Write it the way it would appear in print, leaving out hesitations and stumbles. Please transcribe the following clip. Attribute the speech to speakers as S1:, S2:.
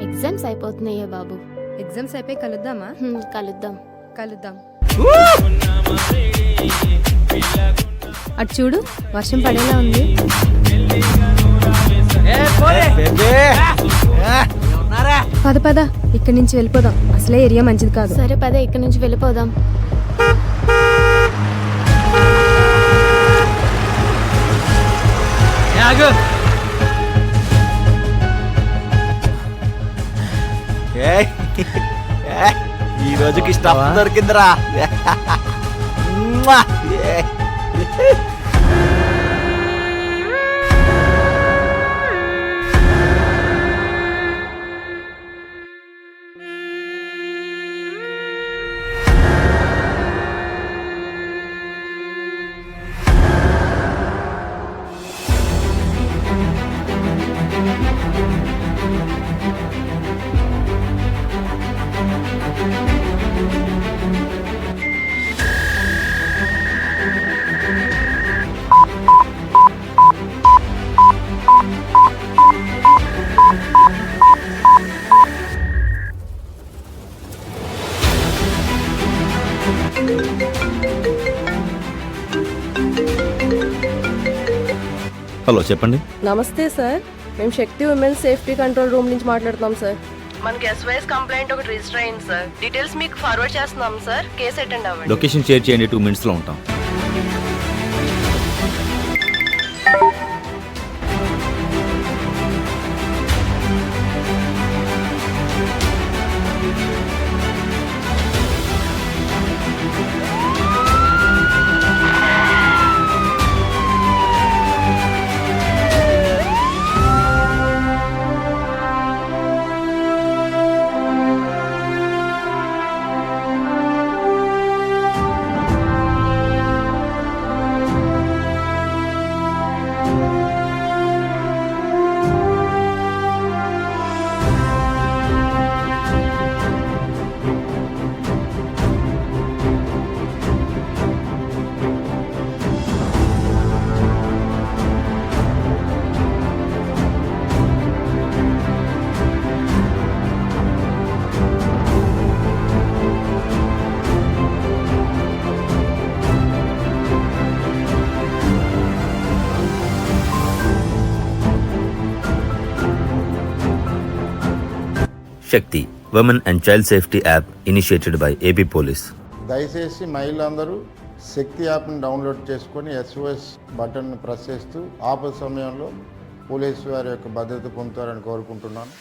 S1: Exams అయిపోతున్నాయే బాబు.
S2: Exams అయిపోయి కలుద్దామా?
S1: కలుద్దాం.
S2: కలుద్దాం. అటు చూడు, వర్షం పడేలా ఉంది. పద పద, ఇక్కడి నుంచి వెళ్ళిపోదాం. అసలే ఏరియా మంచిది కాదు.
S1: సరే పద, ఇక్కడి నుంచి వెళ్ళిపోదాం.
S3: ఈ రోజుకి స్టఫ్ దొరికిందిరా.
S4: హలో, చెప్పండి.
S5: నమస్తే సార్, మేము Shakti women's safety control room నుంచి మాట్లాడుతున్నాం సార్. మనకి ఎస్వైఎస్ కంప్లైంట్ ఒకటి రిజిస్టర్ అయింది సార్. డీటెయిల్స్ మీకు ఫార్వర్డ్ చేస్తున్నాం సార్. కేసు అటెండ్ అవ్వండి.
S4: లొకేషన్ షేర్ చేయండి, 2 minutesలో ఉంటాం.
S6: Shakti women and child safety app initiated by AP police.
S7: దయచేసి మహిళలందరూ శక్తి యాప్ని డౌన్లోడ్ చేసుకొని SOS బటన్ని ప్రెస్ చేస్తూ ఆపద సమయంలో పోలీసు వారి యొక్క భద్రత పొందుతారని కోరుకుంటున్నాను.